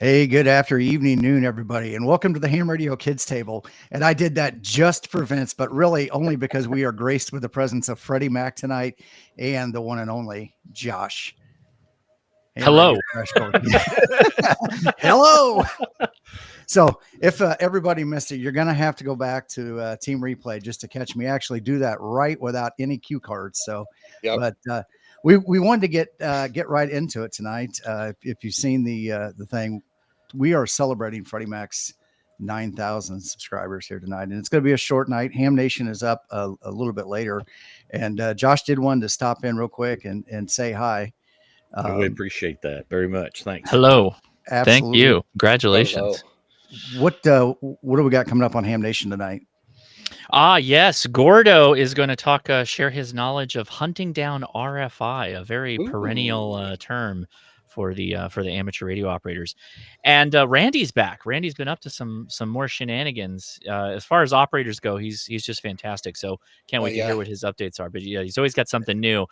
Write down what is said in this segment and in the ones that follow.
Hey, good noon, everybody, and welcome to the Ham Radio Kids Table. And I did that just for Vince, but really only because we are graced with the presence of Freddie Mac tonight and the one and only Josh. Ham Hello. Hello. So if everybody missed it, you're going to have to go back to Team Replay just to catch me actually do that right without any cue cards. So, but we wanted to get right into it tonight. If you've seen the thing, we are celebrating Freddie Mac's 9,000 subscribers here tonight, and it's going to be a short night. Ham Nation is up a little bit later, and Josh did want to stop in real quick and say hi. We appreciate that very much. Thanks. Hello. Absolutely. Thank you. Congratulations. Hello. What do we got coming up on Ham Nation tonight? Yes, Gordo is going to talk, share his knowledge of hunting down RFI, a very perennial term for the amateur radio operators. And Randy's back. Randy's been up to some more shenanigans. As far as operators go, he's just fantastic. So can't wait to hear what his updates are. But yeah, he's always got something new.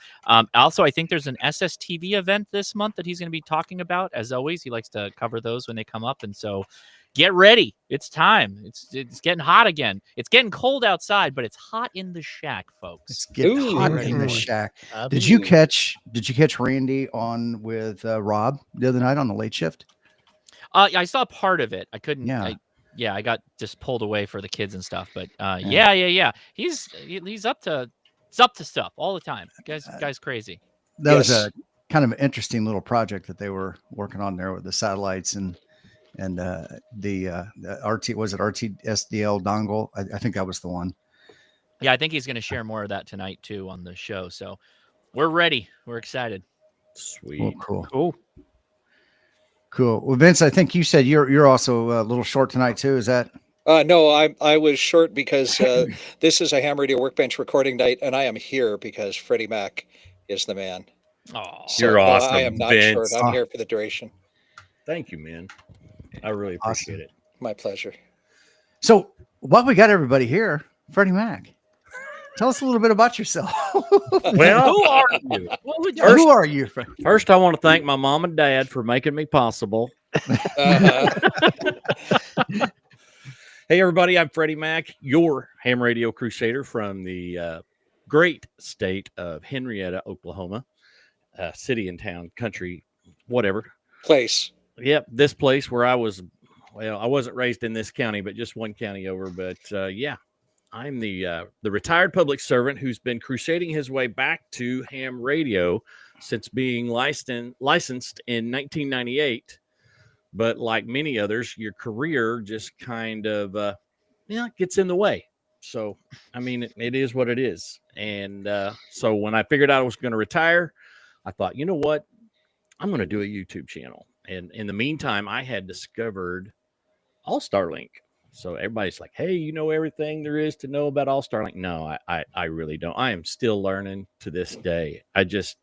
Also, I think there's an SSTV event this month that he's going to be talking about. As always, he likes to cover those when they come up. And so get ready. It's time. It's getting hot again. It's getting cold outside, but it's hot in the shack, folks. It's getting hot in the shack. Did you catch Randy on with Rob the other night on the late shift? I saw part of it. I couldn't. Yeah. I got just pulled away for the kids and stuff. But yeah. He's up to stuff all the time. Guy's crazy. That was a kind of an interesting little project that they were working on there with the satellites and the RT, was it RTSDL dongle? I think that was the one. Yeah, I think he's going to share more of that tonight too on the show. So we're ready. We're excited. Sweet. Well, cool. Well, Vince, I think you said you're also a little short tonight too. Is that? No, I was short because this is a Ham Radio Workbench recording night, and I am here because Freddie Mac is the man. Oh, so, you're awesome. I am not Vince. short. I'm here for the duration. Thank you, man. I really appreciate it. My pleasure. So while we got everybody here, Freddie Mac, tell us a little bit about yourself. Well, who are you? Who are you? First, I want to thank my mom and dad for making me possible. Hey, everybody, I'm Freddie Mac, your Ham Radio Crusader from the great state of Henrietta, Oklahoma. City and town, country, whatever. Place. Yep, this place where I was, I wasn't raised in this county, but just one county over. But I'm the retired public servant who's been crusading his way back to ham radio since being licensed in 1998. But like many others, your career just kind of, gets in the way. So, I mean, it is what it is. And so when I figured out I was going to retire, I thought, you know what? I'm going to do a YouTube channel. And in the meantime, I had discovered All Starlink. So everybody's like, hey, you know everything there is to know about All Starlink? No, I really don't. I am still learning to this day. I just,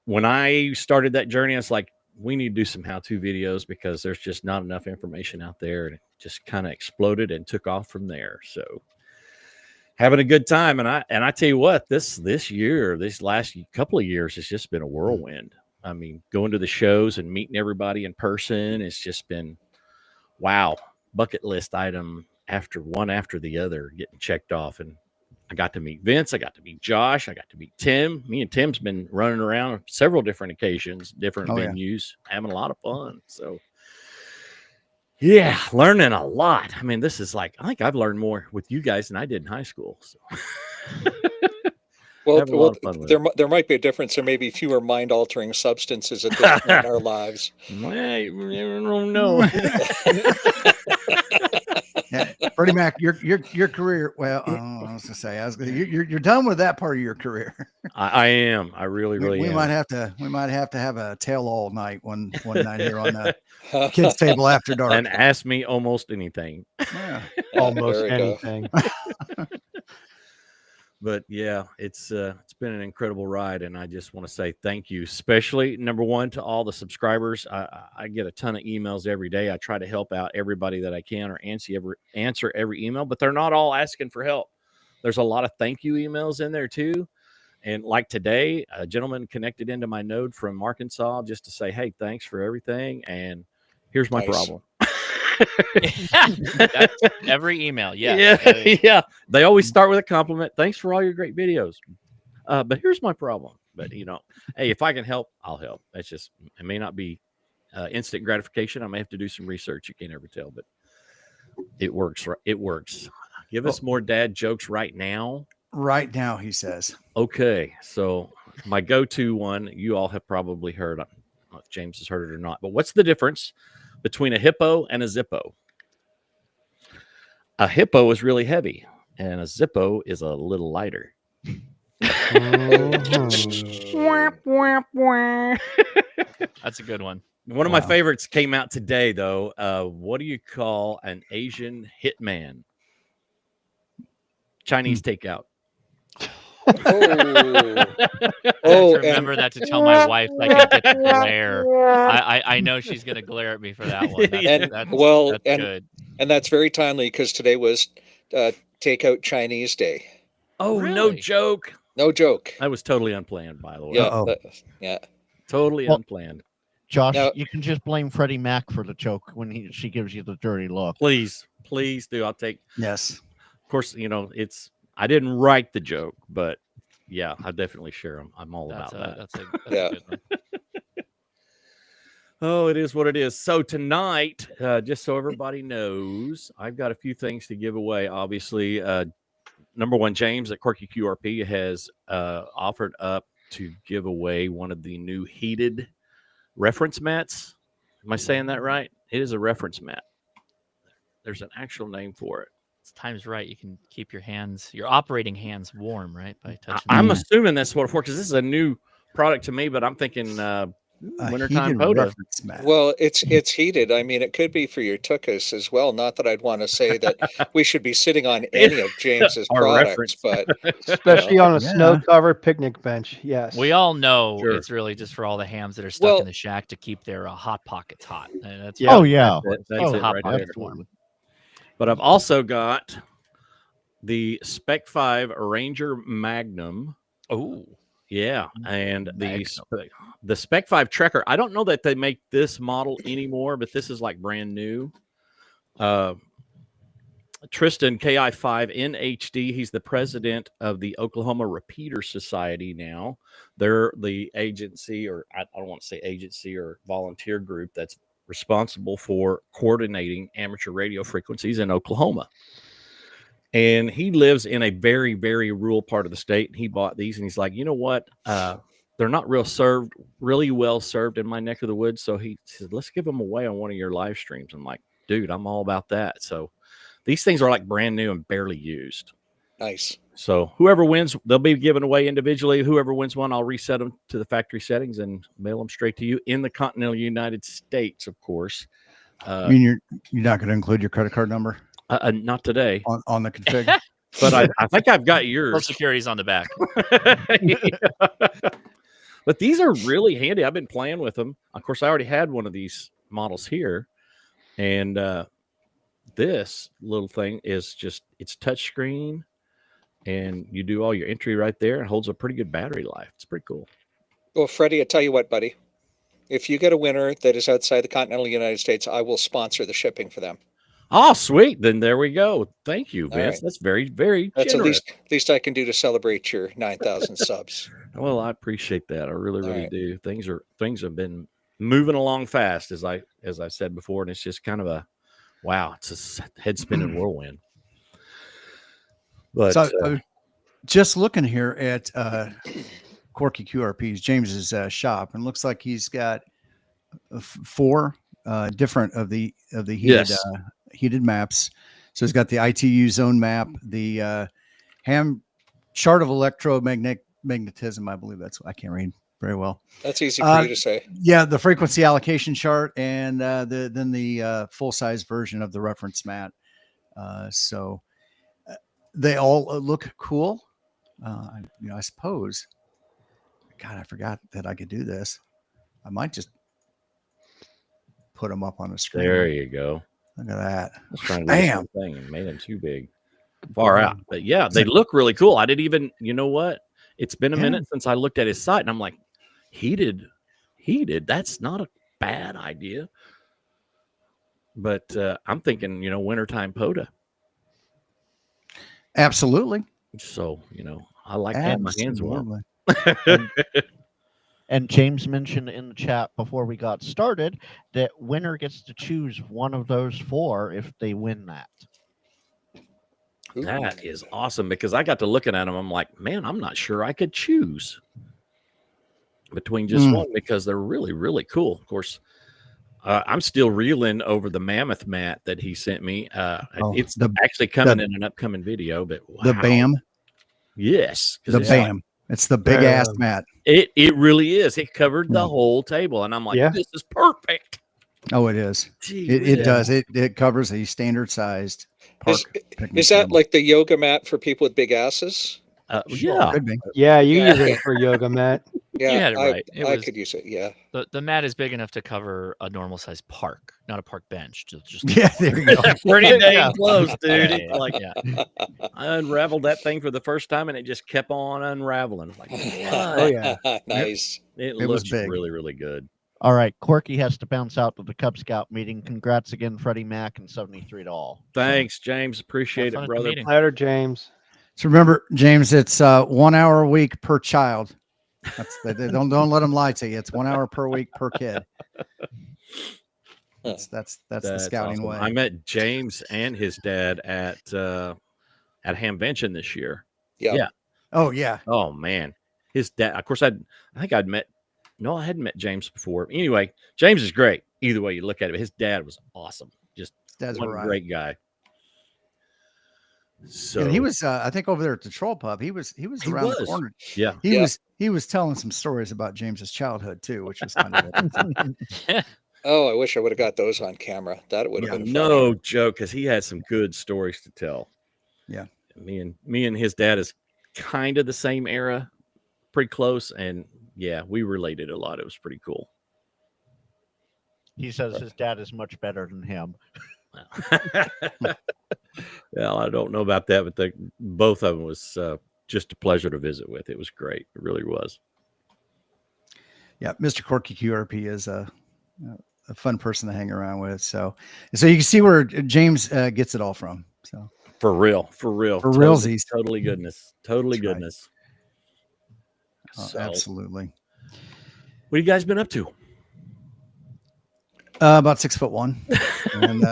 when I started that journey, I was like, we need to do some how-to videos because there's just not enough information out there. And it just kind of exploded and took off from there. So having a good time. And I tell you what, this last couple of years has just been a whirlwind. I mean, going to the shows and meeting everybody in person, it's just been, wow, bucket list item after the other getting checked off. And I got to meet Vince. I got to meet Josh. I got to meet Tim. Me and Tim's been running around on several different occasions, different venues, having a lot of fun. So, yeah, learning a lot. I mean, this is like, I think I've learned more with you guys than I did in high school. So. Well, there might be a difference. There may be fewer mind-altering substances at this point in our lives. I don't know. Yeah, Freddie Mac, your career. Well, I was gonna say, you're done with that part of your career. I am. I really am. We might have to have a tell-all night one night here on the Kids Table After Dark. And ask me almost anything. Yeah. Almost anything. But yeah, it's been an incredible ride, and I just want to say thank you, especially number one to all the subscribers. I get a ton of emails every day. I try to help out everybody that I can, or answer every email, but they're not all asking for help. There's a lot of thank you emails in there too, And like today, a gentleman connected into my node from Arkansas just to say, hey, thanks for everything. And here's my problem. That's every email. Yes. Yeah. Yeah. They always start with a compliment. Thanks for all your great videos. But here's my problem. But, hey, if I can help, I'll help. That's just, it may not be instant gratification. I may have to do some research. You can't ever tell, but it works. It works. Give us more dad jokes right now. Right now, he says. Okay, so my go-to one, you all have probably heard. I don't know if James has heard it or not, but what's the difference between a hippo and a Zippo? A hippo is really heavy, and a Zippo is a little lighter. That's a good one. One of my favorites came out today, though. What do you call an Asian hitman? Chinese takeout. Remember that to tell my wife I can get to glare. I know she's going to glare at me for that one. That's good. And that's very timely because today was Takeout Chinese Day. Oh, really? No joke. No joke. That was totally unplanned, by the way. Yeah. Totally unplanned. Josh, you can just blame Freddie Mac for the joke when she gives you the dirty look. Please do. I'll take. Yes. Of course, I didn't write the joke, but yeah, I definitely share them. I'm all about that. That's a good one. Oh, it is what it is. So tonight, just so everybody knows, I've got a few things to give away. Obviously, number one, James at Quirky QRP has offered up to give away one of the new heated reference mats. Am I saying that right? It is a reference mat. There's an actual name for it. Time's right. You can keep your operating hands warm, right? By touching. I'm assuming that's what it for, because this is a new product to me, but I'm thinking wintertime POTA. Well, it's heated. I mean, it could be for your tuchus as well. Not that I'd want to say that we should be sitting on any of James's products, but especially on a snow-covered picnic bench. Yes, we all know it's really just for all the hams that are stuck in the shack to keep their hot pockets hot. That's it right there. But I've also got the Spec 5 Ranger Magnum. Oh, yeah. And the Spec 5 Trekker. I don't know that they make this model anymore, but this is like brand new. Tristan KI5 NHD. He's the president of the Oklahoma Repeater Society now. They're the agency, or I don't want to say agency, or volunteer group that's responsible for coordinating amateur radio frequencies in Oklahoma. And he lives in a very, very rural part of the state. And he bought these, and he's like, you know what? They're not really well served in my neck of the woods. So he said, let's give them away on one of your live streams. I'm like, dude, I'm all about that. So these things are like brand new and barely used. Nice. So whoever wins, they'll be given away individually. Whoever wins one, I'll reset them to the factory settings and mail them straight to you in the continental United States, of course. You mean you're not going to include your credit card number? Not today. On the config. But I think I've got yours. Social Security's on the back. But these are really handy. I've been playing with them. Of course, I already had one of these models here. And this little thing is it's touchscreen. And you do all your entry right there. It holds a pretty good battery life. It's pretty cool. Well, Freddie, I tell you what, buddy. If you get a winner that is outside the continental United States, I will sponsor the shipping for them. Oh, sweet. Then there we go. Thank you, Vince. Right. That's very, very That's generous. At least I can do to celebrate your 9,000 subs. Well, I appreciate that. I really do. Things have been moving along fast, as I said before, and it's just kind of a wow. It's a head spinning whirlwind. But just looking here at Quirky QRP's James's shop, and looks like he's got 4 different of the heated maps. So he's got the ITU zone map, the ham chart of electromagnetism. I believe I can't read very well. That's easy for you to say. Yeah, the frequency allocation chart, and then the full size version of the reference mat. So they all look cool. I suppose. God, I forgot that I could do this. I might just put them up on the screen. There you go. Look at that. I was trying to do the same thing and made them too big. Far out. But yeah, they look really cool. I didn't even, you know what? it's been a minute since I looked at his site, and I'm like, heated. That's not a bad idea. But I'm thinking, wintertime POTA. Absolutely. So, I like having my hands warm. And James mentioned in the chat before we got started that winner gets to choose one of those 4 if they win that. That is awesome, because I got to looking at them. I'm like, man, I'm not sure I could choose between just one, because they're really, really cool. Of course, I'm still reeling over the mammoth mat that he sent me. It's actually coming in an upcoming video, but wow. The BAM. Yes. The BAM. It's the big ass mat. It really is. It covered the whole table. And I'm like, this is perfect. Oh, it is. It does. It covers a standard sized park. Is that like the yoga mat for people with big asses? Yeah. Could be. Yeah, you use it for yoga mat. Yeah, you had it right. I could use it. Yeah. The mat is big enough to cover a normal sized park, not a park bench. Just there you go. Pretty dang close, dude. I unraveled that thing for the first time, and it just kept on unraveling. Like, oh yeah, nice. It looks big. Really, really good. All right, Corky has to bounce out to the Cub Scout meeting. Congrats again, Freddie Mac, and 73 to all. Thanks, James. Appreciate it, brother. Later, James. So remember, James, it's 1 hour a week per child. Don't let them lie to you. It's 1 hour per week per kid. That's the scouting way. I met James and his dad at Hamvention this year. Yeah. Oh yeah. Oh man, his dad. Of course, I hadn't met James before. Anyway, James is great. Either way you look at it, his dad was awesome. Just one great guy. So he was, I think, over there at the Troll Pub. He was around the corner. Yeah, he was telling some stories about James's childhood too, which was kind of. Oh, I wish I would have got those on camera. That would have been no joke, because he had some good stories to tell. Yeah, me and his dad is kind of the same era, pretty close, and yeah, we related a lot. It was pretty cool. He says his dad is much better than him. Well, I don't know about that, but both of them was just a pleasure to visit with. It was great. It really was. Yeah, Mr. Corky QRP is a fun person to hang around with. So you can see where James gets it all from. So for real, realsies, totally goodness, goodness. Right. Oh, absolutely. What have you guys been up to? About 6'1", and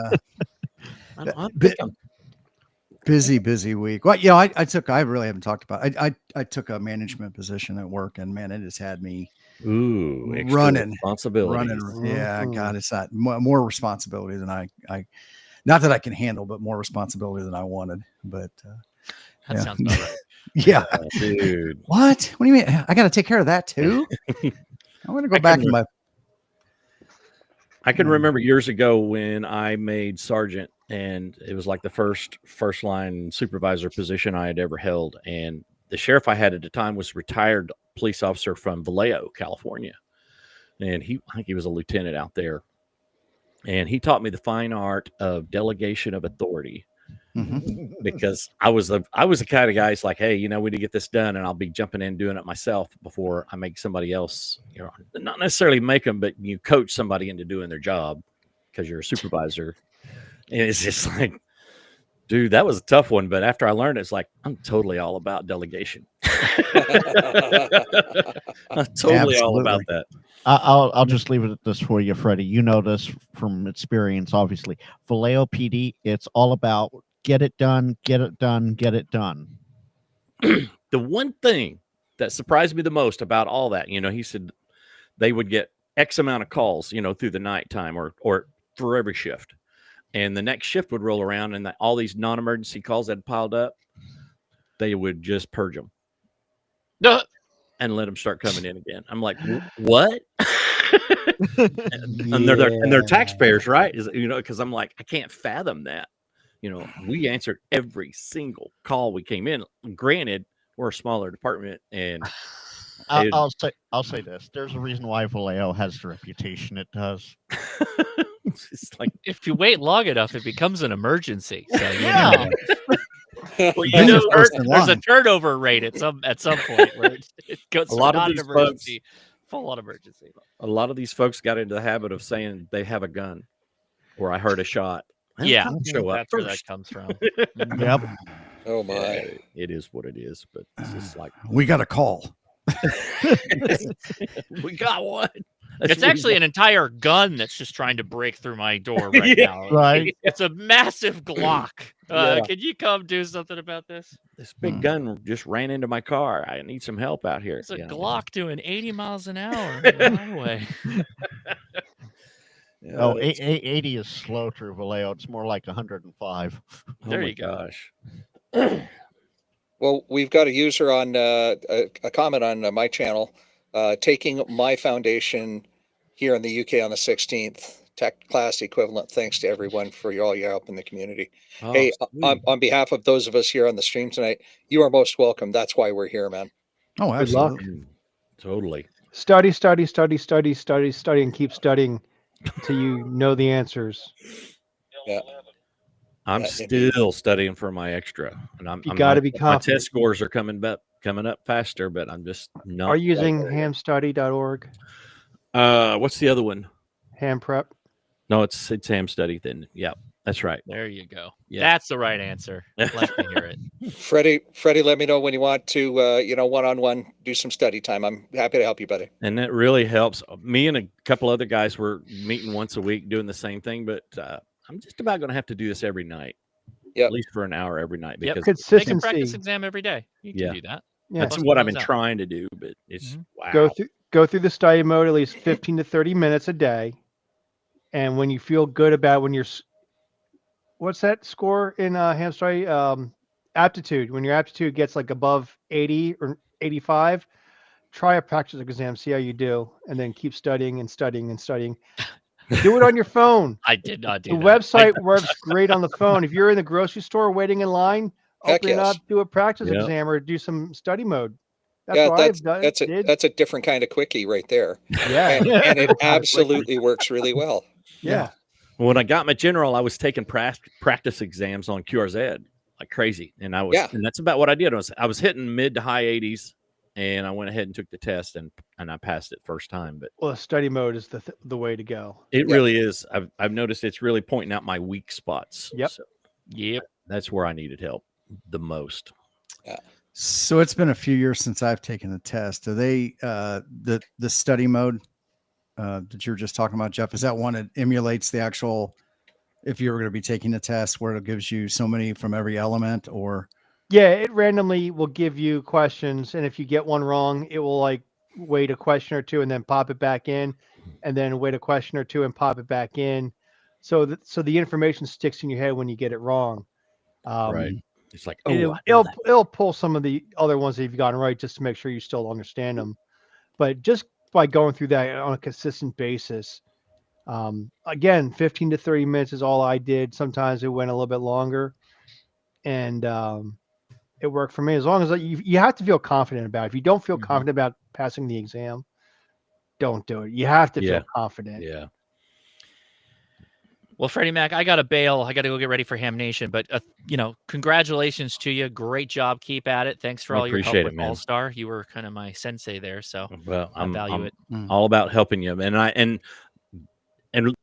busy week. Well, I really haven't talked about it. I took a management position at work, and man, it has had me running responsibility. Yeah, God, it's not more responsibility than I not that I can handle, but more responsibility than I wanted. But that sounds about right. Yeah, dude. What do you mean? I got to take care of that too? I'm going to go back in my. I can remember years ago when I made sergeant, and it was like the first line supervisor position I had ever held. And the sheriff I had at the time was a retired police officer from Vallejo, California. And I think he was a lieutenant out there. And he taught me the fine art of delegation of authority. Mm-hmm. Because I was the kind of guy who's like, hey, we need to get this done, and I'll be jumping in doing it myself before I make somebody else, not necessarily make them, but you coach somebody into doing their job because you're a supervisor. And it's just like, dude, that was a tough one. But after I learned it, it's like, I'm totally all about delegation. I'm totally all about that. I'll just leave it at this for you, Freddie. You know this from experience, obviously. Vallejo PD, it's all about get it done, get it done, get it done. The one thing that surprised me the most about all that, he said they would get X amount of calls, through the nighttime or for every shift. And the next shift would roll around, and all these non-emergency calls that had piled up, they would just purge them. And let them start coming in again. I'm like, what? and they're taxpayers, right? Because I'm like, I can't fathom that. We answered every single call we came in. Granted, we're a smaller department, and I'll say this: there's a reason why Vallejo has the reputation it does. It's like if you wait long enough, it becomes an emergency. So, yeah. Well, Then you're first in there's a line. turnover rate at some point where it goes A lot from of not these an emergency, full on emergency. A lot of these folks got into the habit of saying they have a gun, or I heard a shot. Well, Yeah, cops show up that's where that first. comes from. Yep. Oh my. Yeah, it is what it is, but it's just like We got a call. we got one. It's actually an entire gun that's just trying to break through my door right Yeah. now. Right. It's a massive Glock. Yeah. Can you come do something about this? This big gun just ran into my car. I need some help out here. It's a you know? Glock doing 80 miles an hour on the highway. Yeah, Oh, that's- 80 is slow through Vallejo. It's more like 105. There my you go. Gosh. Well, we've got a user on a comment on my channel taking my foundation here in the UK on the 16th. Tech class equivalent. Thanks to everyone for all your help in the community. Oh, Hey, sweet. on behalf of those of us here on the stream tonight, you are most welcome. That's why we're here, man. Oh, Good luck. absolutely. Totally. Study, study, study, study, study, study, and keep studying until you know the answers. Yeah. I'm Yeah, indeed. still studying for my extra, and I'm You got to be my confident. test scores are coming up faster, but I'm just not. Are you quite using there yet. hamstudy.org? What's the other one? Ham prep? No, it's Ham Study. Then, yeah, that's right. There you go. Yeah. That's the right answer. Let me hear it. Freddie, let me know when you want to, one-on-one do some study time. I'm happy to help you, buddy. And that really helps. Me and a couple other guys were meeting once a week doing the same thing, but I'm just about going to have to do this every night. Yep. At least for an hour every night, Yep. because Take a Consistency. practice exam every day. You can Yeah. do that. Yeah. that's Bust what I've those been out. trying to do. But it's wow. Go through the study mode at least 15 to 30 minutes a day. And when you feel good about what's that score in ham study? Aptitude. When your aptitude gets like above 80 or 85, try a practice exam, see how you do, and then keep studying and studying and studying. Do it on your phone. I did not do The that. website works great on the phone. If you're in the grocery store waiting in line, Heck open it yes. up, do a practice Yeah. exam or do some study mode. That's Yeah, what I've done. that's a different kind of quickie right there. Yeah. And it absolutely works really well. Yeah. When I got my general, I was taking practice exams on QRZ like crazy, and and that's about what I did. I was hitting mid to high 80s, and I went ahead and took the test, and I passed it first time. But Well, study mode is the way to go. it really is. I've noticed it's really pointing out my weak spots. Yep. So Yep. that's where I needed help the most. So it's been a few years since I've taken the test. Do they the study mode that you were just talking about, Jeff? Is that one that emulates the actual? If you were going to be taking the test, where it gives you so many from every element, or Yeah, it randomly will give you questions, and if you get one wrong, it will like wait a question or two and then pop it back in, and then wait a question or two and pop it back in. So the information sticks in your head when you get it wrong. Right. It's like, It'll pull some of the other ones that you've gotten right just to make sure you still understand them. But just by going through that on a consistent basis, again, 15 to 30 minutes is all I did. Sometimes it went a little bit longer, and it worked for me. As long as you have to feel confident about it. If you don't feel confident about passing the exam, don't do it. You have to feel confident. Yeah. Well, Freddie Mac, I got to bail. I got to go get ready for Ham Nation. But, congratulations to you. Great job. Keep at it. Thanks for all your help appreciate it, with man. All-Star. You were kind of my sensei there, so Well, I value it. all about helping you, and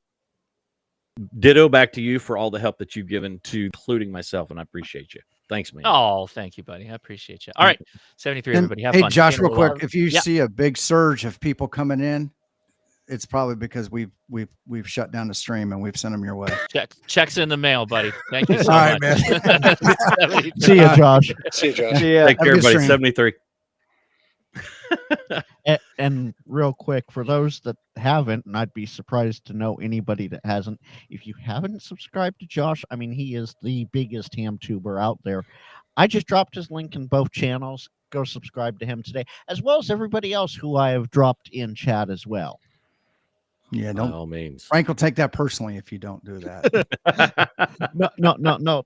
ditto back to you for all the help that you've given to including myself, and I appreciate you. Thanks, man. Oh, thank you, buddy. I appreciate you. All right, 73, And, everybody. Have hey, fun. Josh, Stand real well. quick, if you see a big surge of people coming in, it's probably because we've shut down the stream and we've sent them your way. Checks in the mail, buddy. Thank you so All right, much. man. See you, Josh. See you, Josh. Yeah. Take care, Have a good everybody. stream. 73. And real quick, for those that haven't, and I'd be surprised to know anybody that hasn't, if you haven't subscribed to Josh, I mean, he is the biggest ham tuber out there. I just dropped his link in both channels. Go subscribe to him today, as well as everybody else who I have dropped in chat as well. Yeah, By don't. all means. Frank will take that personally if you don't do that. No.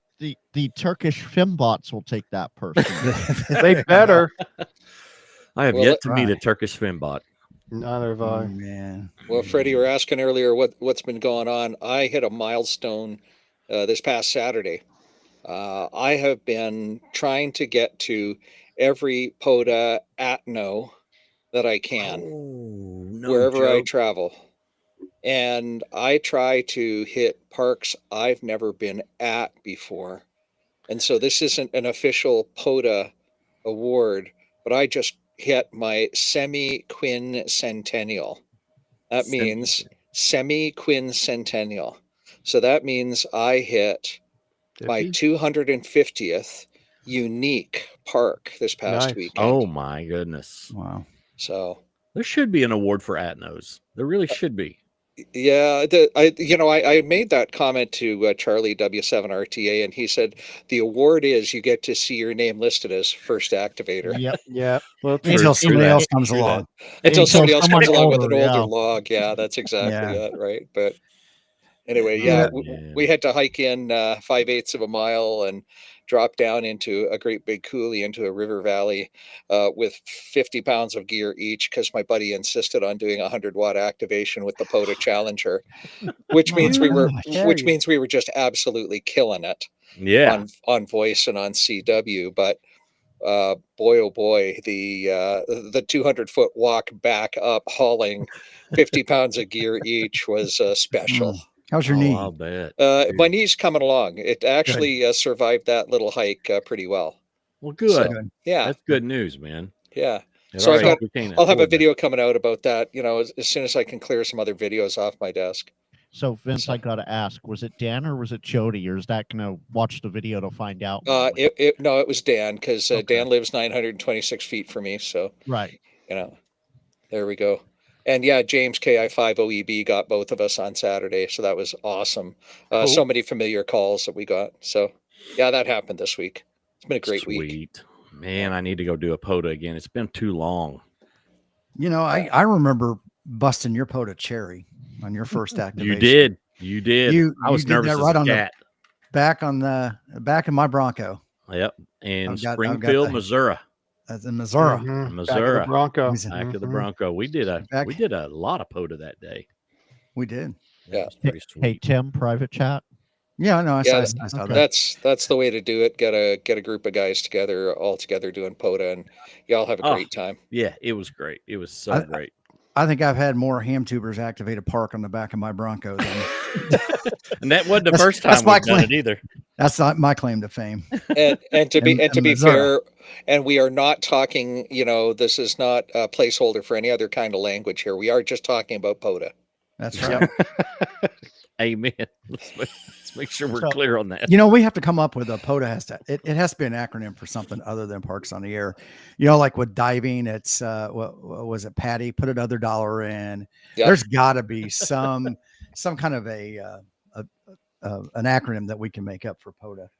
The Turkish fembots will take that personally. They better. I have Well, yet to meet a right. Turkish fembot. Neither have Oh, I. man. Well, Freddie, you were asking earlier what's been going on. I hit a milestone this past Saturday. I have been trying to get to every POTA Atno that I can, wherever I travel. And I try to hit parks I've never been at before. And so this isn't an official POTA award, but I just hit my semi-quincentennial. That means semi-quincentennial. So that means I hit my 250th unique park this past weekend. Oh my goodness. Wow. So there should be an award for Atnos. There really should be. Yeah, I made that comment to Charlie W7RTA, and he said the award is you get to see your name listed as first activator. Yep. Yeah. Well, until somebody else comes along. Until somebody else comes along with an older yeah. log. Yeah, that's exactly it, right? But anyway, we had to hike in 5/8 of a mile and drop down into a great big coulee into a river valley with 50 pounds of gear each, because my buddy insisted on doing a 100-watt activation with the POTA Challenger, which means we were just absolutely killing it. Yeah. On voice and on CW, but boy, oh boy, the 200-foot walk back up hauling 50 pounds of gear each was special. How's your knee? I'll bet. My knee's coming along. It actually survived that little hike pretty well. Well, good. So, yeah, that's good news, man. Yeah. So I'll have a video coming out about that, as soon as I can clear some other videos off my desk. So Vince, I got to ask, was it Dan or was it Jody, or is that going to watch the video to find out? No, it was Dan, because Dan lives 926 feet from me. So, right. There we go. And yeah, James KI50EB got both of us on Saturday. So that was awesome. Cool. So many familiar calls that we got. So yeah, that happened this week. It's been a great week. Man, I need to go do a POTA again. It's been too long. I remember busting your POTA cherry on your first activation. You did. I was nervous as a cat. Back in my Bronco. Yep. In Springfield, Missouri. That's in Missouri. Mm-hmm. Missouri. Back of the Bronco. Back of the Bronco. We did a lot of POTA that day. We did. Yeah. Hey, Tim, private chat. Yeah, no, I saw that. That's the way to do it. Get a group of guys all together doing POTA, and y'all have a great time. Yeah, it was great. It was so great. I think I've had more ham tubers activate a park on the back of my Bronco than and that wasn't the first time we've done it either. That's not my claim to fame. And to be fair, and we are not talking, this is not a placeholder for any other kind of language here. We are just talking about POTA. That's right. Amen. Let's make sure we're clear on that. We have to come up with a POTA it has to be an acronym for something other than Parks on the Air. Like with diving, it's what was it, Patty? Put another dollar in. Yep. There's got to be some kind of an acronym that we can make up for POTA.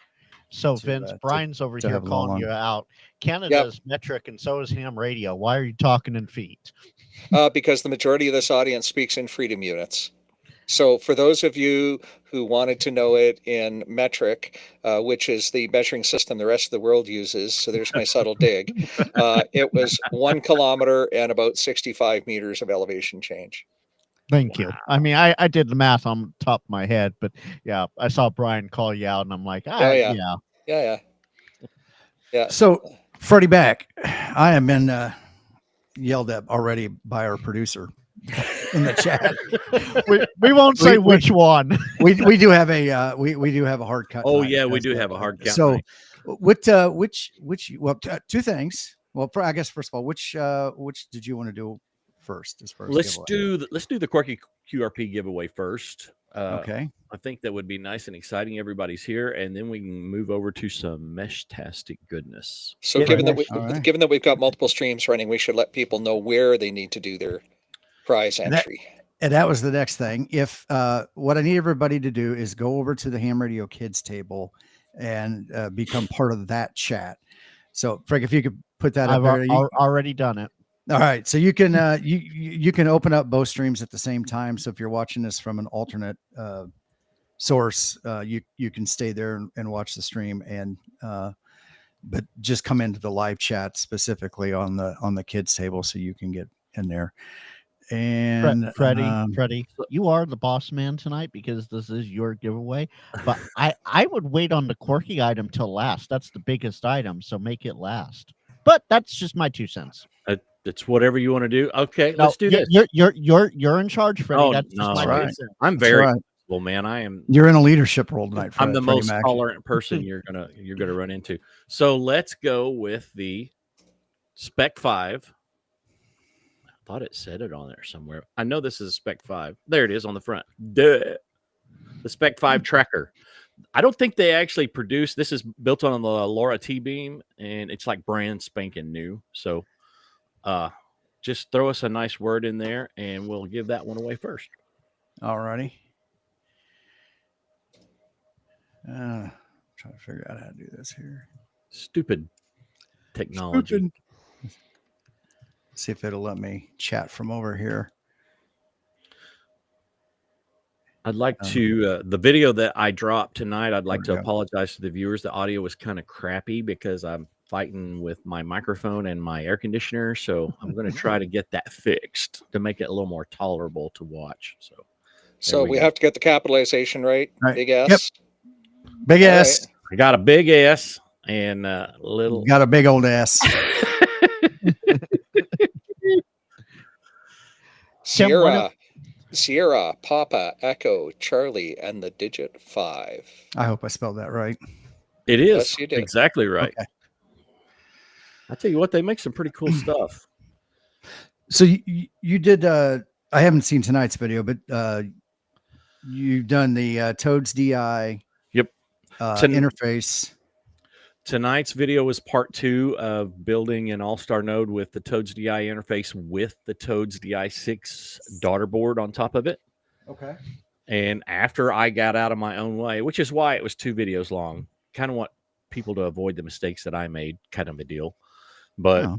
So Vince, Brian's over here calling you out. Canada is metric, and so is ham radio. Why are you talking in feet? Because the majority of this audience speaks in freedom units. So for those of you who wanted to know it in metric, which is the measuring system the rest of the world uses, so there's my subtle dig, it was 1 kilometer and about 65 meters of elevation change. Thank you. I mean, I did the math on top of my head, but yeah, I saw Brian call you out, and I'm like, yeah. So Freddie Mac, I have been yelled at already by our producer in the chat. we won't say which one. we do have a we do have a hard cut. Oh yeah, we do have a hard cut. So which two things. Well, I guess first of all, which did you want to do first? As far as let's do the quirky QRP giveaway first. Okay. I think that would be nice and exciting. Everybody's here, and then we can move over to some mesh-tastic goodness. So given that we've got multiple streams running, we should let people know where they need to do their prize entry. And that was the next thing. If what I need everybody to do is go over to the Ham Radio Kids table and become part of that chat. So Frank, if you could put that up there. I've already done it. All right. So you can you can open up both streams at the same time. So if you're watching this from an alternate source, you can stay there and watch the stream, and but just come into the live chat specifically on the kids table so you can get in there. And Freddie, you are the boss man tonight because this is your giveaway. But I would wait on the quirky item till last. That's the biggest item, so make it last. But that's just my 2 cents. It's whatever you want to do. Okay, No, let's do this. You're in charge, Freddie. Oh, That's just no. my That's 2 right. cents. I'm very comfortable, man. I am. You're in a leadership role tonight. I'm the Freddie most Mac. tolerant person you're gonna run into. So let's go with the Spec 5. I thought it said it on there somewhere. I know this is a Spec 5. There it is on the front. Duh. The Spec 5 tracker. I don't think they actually produce. This is built on the Laura T-beam, and it's like brand spanking new. So just throw us a nice word in there, and we'll give that one away first. All righty. Trying to figure out how to do this here. Stupid technology. Stupid. See if it'll let me chat from over here. I'd like to the video that I dropped tonight. I'd like to There we go. apologize to the viewers. The audio was kind of crappy because I'm fighting with my microphone and my air conditioner. So I'm going to try to get that fixed to make it a little more tolerable to watch. So we have to get the capitalization right. Right. Big S. Yep. Big All S. I got a big S and a little. Got a big old S. Sierra, Papa, Echo, Charlie, and the digit 5. I hope I spelled that right. It is Yes, you did. exactly right. Okay. I tell you what, they make some pretty cool stuff. So you did. I haven't seen tonight's video, but you've done the Toads DI. Yep. Interface. Tonight's video was part 2 of building an all-star node with the Toads DI interface with the Toads DI6 daughter board on top of it. Okay. And after I got out of my own way, which is why it was 2 videos long, kind of want people to avoid the mistakes that I made, kind of a deal. But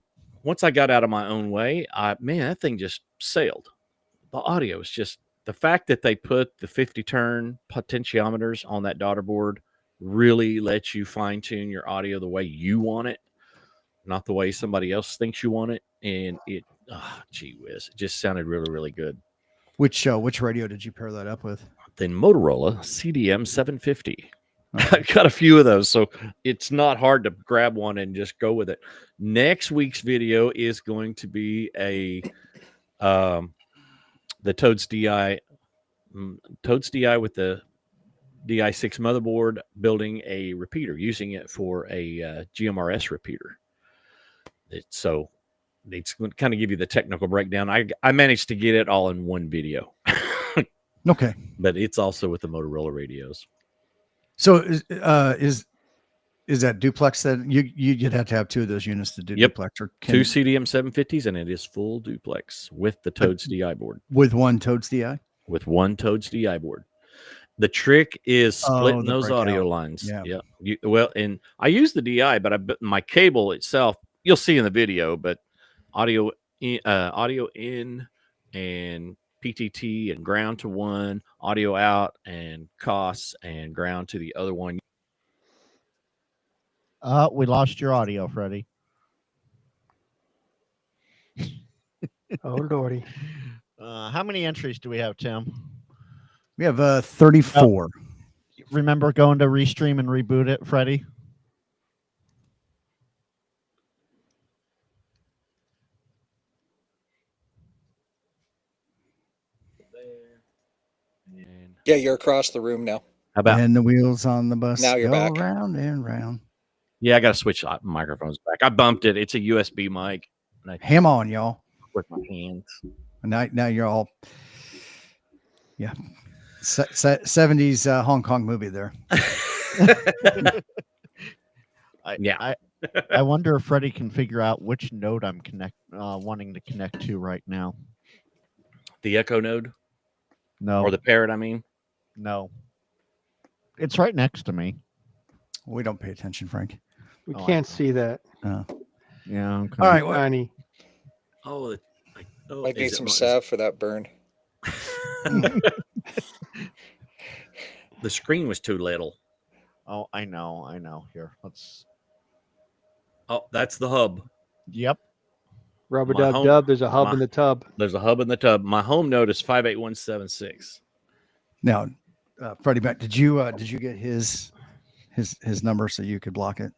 once I got out of my own way, man, that thing just sailed. The audio is just the fact that they put the 50-turn potentiometers on that daughter board really lets you fine-tune your audio the way you want it, not the way somebody else thinks you want it. And it, gee whiz, it just sounded really, really good. Which radio did you pair that up with? The Motorola CDM 750. I've got a few of those, so it's not hard to grab one and just go with it. Next week's video is going to be the Toads DI with the DI6 motherboard, building a repeater, using it for a GMRS repeater. So it's going to kind of give you the technical breakdown. I managed to get it all in one video. Okay. But it's also with the Motorola radios. So is that duplex that you'd have to have 2 of those units to do duplex? Or 2 CDM 750s, and it is full duplex with the Toads DI board. With one Toads DI? With one Toads DI board. The trick is splitting those audio lines. Yeah. Well, and I use the DI, but my cable itself, you'll see in the video, but audio in and PTT and ground to one, audio out and COS and ground to the other one. We lost your audio, Freddie. Oh, Lordy. How many entries do we have, Tim? We have 34. Remember going to restream and reboot it, Freddie? Yeah, you're across the room now. How about? And the wheels on the bus Now you're go back. round and round. Yeah, I got to switch microphones back. I bumped it. It's a USB mic. And I Ham on, y'all. with my hands. Now you're all, yeah. 70s Hong Kong movie there. I wonder if Freddie can figure out which node I'm wanting to connect to right now. The Echo node? No. Or the Parrot, I mean? No. It's right next to me. We don't pay attention, Frank. We can't see that. Yeah. Okay. All right. Well, Tiny. Oh, Might need some salve for that burn. The screen was too little. Oh, I know. Here, let's. Oh, that's the hub. Yep. Rubber My dub home- dub. There's a hub my- in the tub. There's a hub in the tub. My home node is 58176. Now, Freddie Mac, did you get his number so you could block it?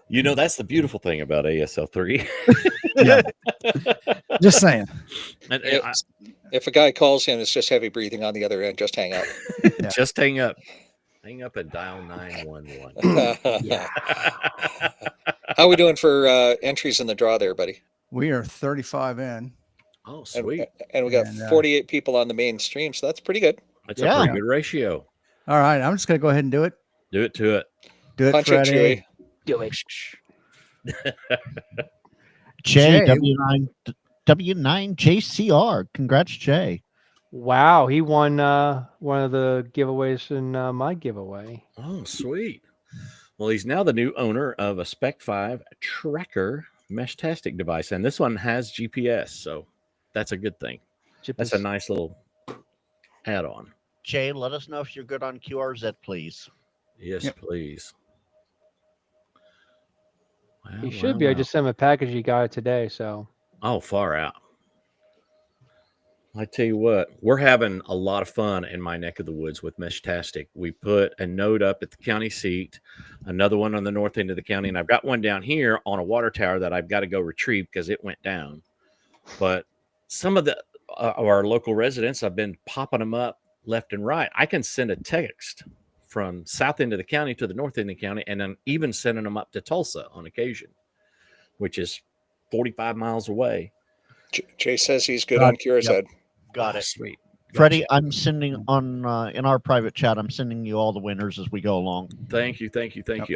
You know, that's the beautiful thing about ASL3. Yeah. Just saying. And If a guy calls in, it's just heavy breathing on the other end. Just hang up. Yeah. Just hang up. Hang up and dial 911. How are we doing for entries in the draw there, buddy? We are 35 in. Oh, sweet. And we got 48 people on the main stream, so that's pretty good. That's a pretty good ratio. All right, I'm just gonna go ahead and do it. Do it to it. Do it, Punch it, Freddie. Chewy. Do it. Jay, Jay. W9 JCR. Congrats, Jay. Wow, he won one of the giveaways in my giveaway. Oh, sweet. Well, he's now the new owner of a Spec 5 tracker mesh-tastic device, and this one has GPS, so that's a good thing. That's a nice little add-on. Jay, let us know if you're good on QRZ, please. Yes, please. Wow, He should be. I just sent him a package. He got it today, so. Oh, far out. I tell you what, we're having a lot of fun in my neck of the woods with Mesh-tastic. We put a node up at the county seat, another one on the north end of the county, and I've got one down here on a water tower that I've got to go retrieve because it went down. But some of our local residents, I've been popping them up left and right. I can send a text from south end of the county to the north end of the county, and then even sending them up to Tulsa on occasion, which is 45 miles away. Jay says he's good on QRZ. Yep. Got it. Sweet. Freddie, I'm sending on in our private chat. I'm sending you all the winners as we go along. Thank you.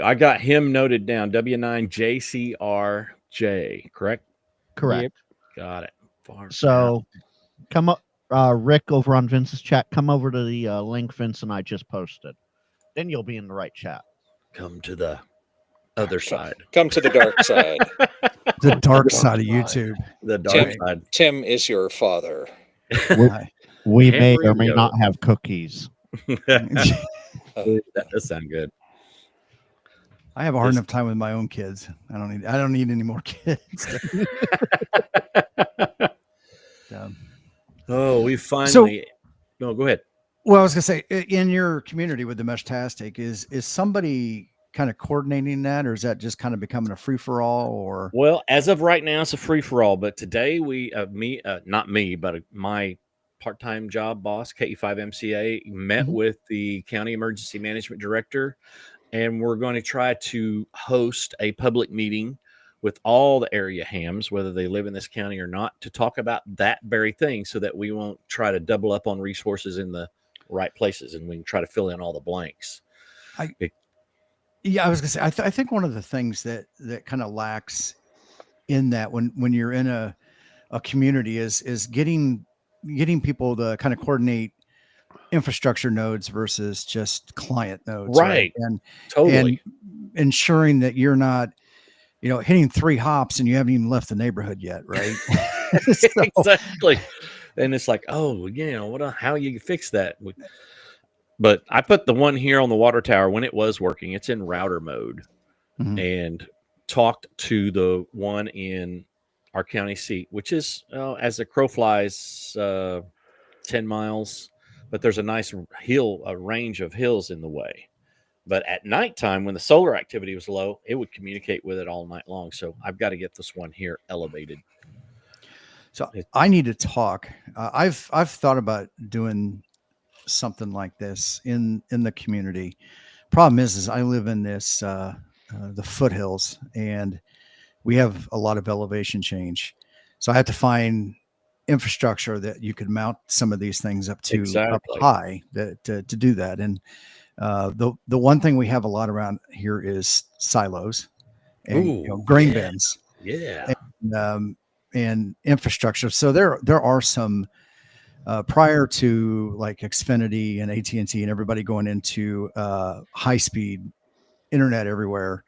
I got him noted down. W9JCRJ, correct? Correct. Yep. Got it. So come up, Rick over on Vince's chat. Come over to the link Vince and I just posted. Then you'll be in the right chat. Come to the other side. Come to the dark side. The dark side of YouTube. The dark side. Tim is your father. We may Henry or may Yoder. not have cookies. That does sound good. I have a hard enough time with my own kids. I don't need any more kids. Oh, we finally. No, go ahead. Well, I was gonna say, in your community with the Mesh-tastic, is somebody kind of coordinating that, or is that just kind of becoming a free for all? Or Well, as of right now, it's a free for all. But today, not me, but my part-time job boss, KE5MCA, met with the county emergency management director, and we're going to try to host a public meeting with all the area hams, whether they live in this county or not, to talk about that very thing, so that we won't try to double up on resources in the right places, and we can try to fill in all the blanks. Yeah, I was gonna say, I think one of the things that kind of lacks in that when you're in a community is getting people to kind of coordinate infrastructure nodes versus just client nodes, Right. And Totally. and ensuring that you're not, hitting 3 hops and you haven't even left the neighborhood yet, right? So, Exactly. And it's like, oh, how you fix that? But I put the one here on the water tower when it was working. It's in router mode, and talked to the one in our county seat, which is, as the crow flies, 10 miles, but there's a nice a range of hills in the way. But at nighttime, when the solar activity was low, it would communicate with it all night long. So I've got to get this one here elevated. So I need to talk. I've thought about doing something like this in the community. Problem is I live in this the foothills, and we have a lot of elevation change. So I have to find infrastructure that you could mount some of these things up to up high to do that. And the one thing we have a lot around here is silos and grain bins. Yeah. And infrastructure. So there are some prior to like Xfinity and AT&T and everybody going into high speed internet everywhere.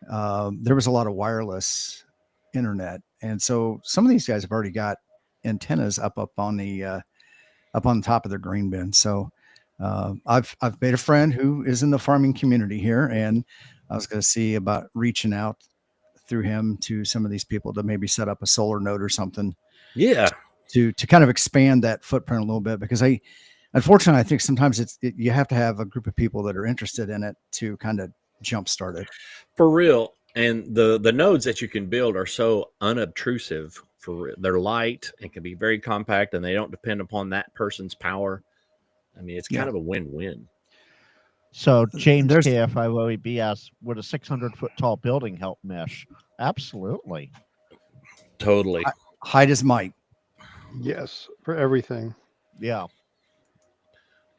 There was a lot of wireless internet, and so some of these guys have already got antennas up on the top of their grain bin. So I've made a friend who is in the farming community here, and I was going to see about reaching out through him to some of these people to maybe set up a solar node or something. Yeah. To kind of expand that footprint a little bit, because unfortunately, I think sometimes you have to have a group of people that are interested in it to kind of jumpstart it. For real. And the nodes that you can build are so unobtrusive. They're light and can be very compact, and they don't depend upon that person's power. I mean, it's kind of a win-win. So James KFIOEB asks, would a 600-foot tall building help mesh? Absolutely. Totally. Height is might. Yes, for everything. Yeah.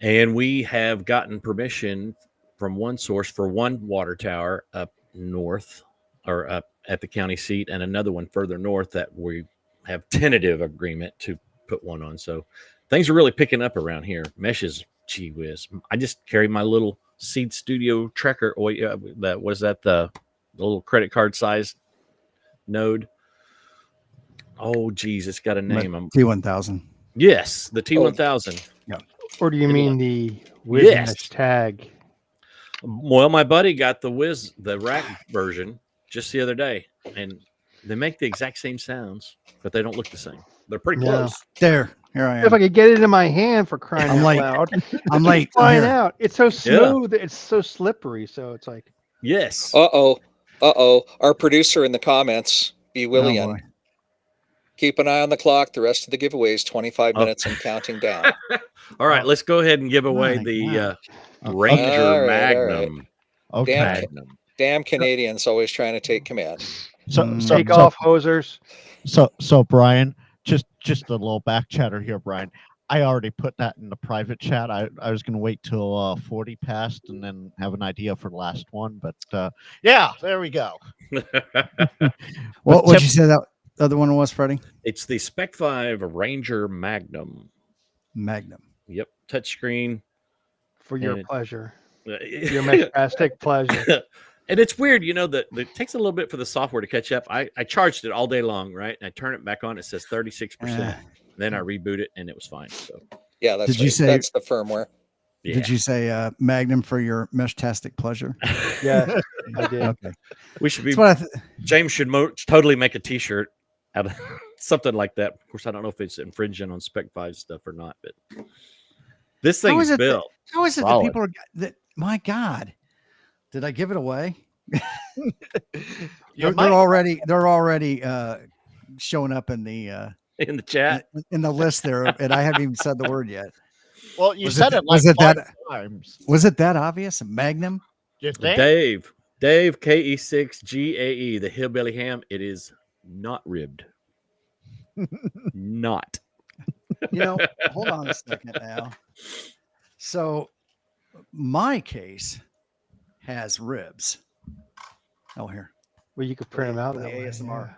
And we have gotten permission from one source for one water tower up north, or up at the county seat, and another one further north that we have tentative agreement to put one on. So things are really picking up around here. Mesh is gee whiz. I just carry my little Seed Studio Trekker. That was that the little credit card size node. Oh, geez, it's got a name. T1000. Yes, the T1000. Yeah. Or do you mean the Yes. Wiz tag? Well, my buddy got the rack version just the other day, and they make the exact same sounds, but they don't look the same. They're pretty close. Here I am. If I could get it in my hand, for crying out loud. I'm late. Find out. It's so smooth. It's so slippery. So it's like. Yes. Uh-oh. Our producer in the comments, B. William. Keep an eye on the clock. The rest of the giveaways, 25 minutes and counting down. All right, let's go ahead and give away the Ranger Magnum. Okay. Magnum. Damn Canadians always trying to take command. Take off, hosers. So Brian, just a little back chatter here, Brian. I already put that in the private chat. I was going to wait till 40 passed and then have an idea for the last one. But yeah, there we go. What would you say that other one was, Freddie? It's the Spec 5 Ranger Magnum. Magnum. Yep. Touchscreen. For your pleasure. Your fantastic pleasure. And it's weird, that it takes a little bit for the software to catch up. I charged it all day long, right? And I turn it back on. It says 36%. Then I reboot it, and it was fine. So yeah, that's that's the firmothermore. Yeah. Did you say Magnum for your mesh-tastic pleasure? Yeah, I did. Okay. We should be. James should totally make a T-shirt out of something like that. Of course, I don't know if it's infringing on Spec 5 stuff or not, but this thing is built. How is it that people are that? My God, did I give it away? they're already showing up in the chat in the list there, and I haven't even said the word yet. Well, you said it like 5 times. Was it that obvious? Magnum? Dave KE6GAE, the Hillbilly Ham. It is not ribbed. Not. Hold on a second now. So my case has ribs. Oh, here. Well, you could print them out. The ASMR.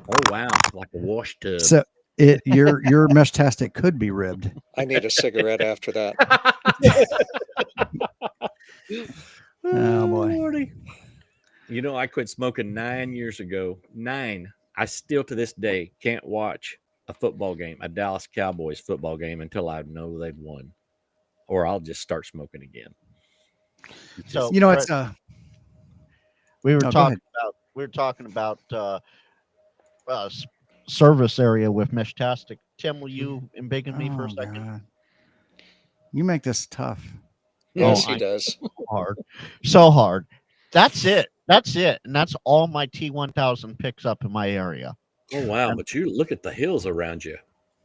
Oh wow, like a wash tub. So your mesh-tastic could be ribbed. I need a cigarette after that. Oh boy. I quit smoking 9 years ago. 9. I still to this day can't watch a football game, a Dallas Cowboys football game, until I know they've won, or I'll just start smoking again. So it's we were talking about service area with Meshtastic. Tim, will you embiggen me for a second? God. You make this tough. Yes, he does. So hard. That's it. And that's all my T1000 picks up in my area. Oh, wow. But you look at the hills around you.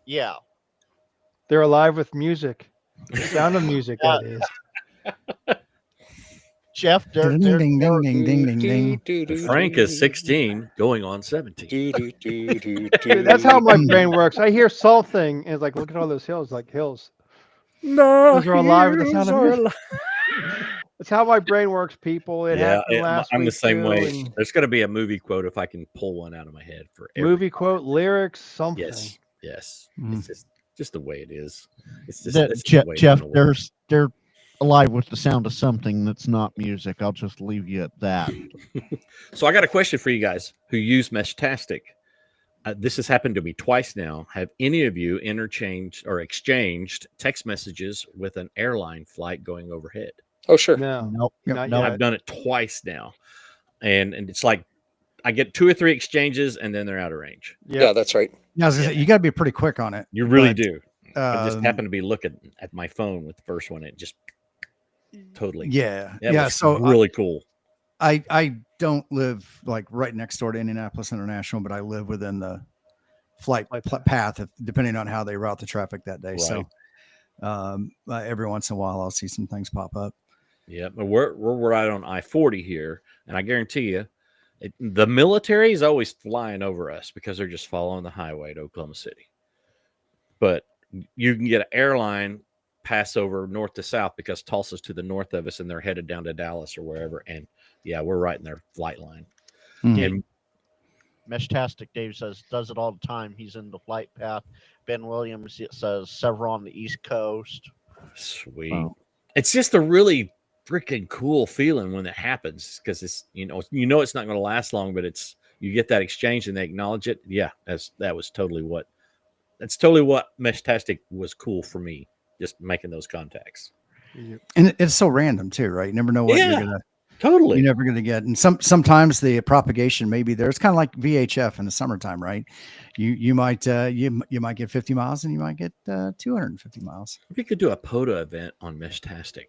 Yeah. They're alive with music. The sound of music, that is. Jeff, ding, ding, ding, ding, ding, ding, ding. Frank is 16, going on 17. That's how my brain works. I hear something, and it's like, look at all those hills, like hills. No, those are alive with the sound of music. That's how my brain works, people. It happened last week. I'm the same way. There's going to be a movie quote if I can pull one out of my head for movie quote, lyrics, something. Yes. It's just the way it is. It's just Jeff. They're alive with the sound of something that's not music. I'll just leave you at that. So I got a question for you guys who use Meshtastic. This has happened to me twice now. Have any of you interchanged or exchanged text messages with an airline flight going overhead? Oh, sure. No. Nope. Not no. yet. I've done it twice now. And it's like I get 2 or 3 exchanges, and then they're out of range. Yeah, that's right. Yeah, I was gonna say, you got to be pretty quick on it. You really but, do. I just happened to be looking at my phone with the first one. It just totally. Yeah. That Yeah. was So really cool. I don't live like right next door to Indianapolis International, but I live within the flight path, depending on how they route the traffic that day. Right. So every once in a while, I'll see some things pop up. Yeah, but we're right on I-40 here, and I guarantee you, the military is always flying over us because they're just following the highway to Oklahoma City. But you can get an airline pass over north to south because Tulsa's to the north of us, and they're headed down to Dallas or wherever. And yeah, we're right in their flight line. Mm-hmm. And Meshtastic Dave says does it all the time. He's in the flight path. Ben Williams says several on the East Coast. Sweet. Wow. It's just a really freaking cool feeling when it happens because it's you know it's not going to last long, but it's you get that exchange and they acknowledge it. Yeah, that's totally what Meshtastic was cool for me. Just making those contacts. And it's so random too, right? You never know what you're gonna totally. You're never gonna get. And sometimes the propagation may be there. It's kind of like VHF in the summertime, right? You might you might get 50 miles and you might get 250 miles. We could do a POTA event on Meshtastic.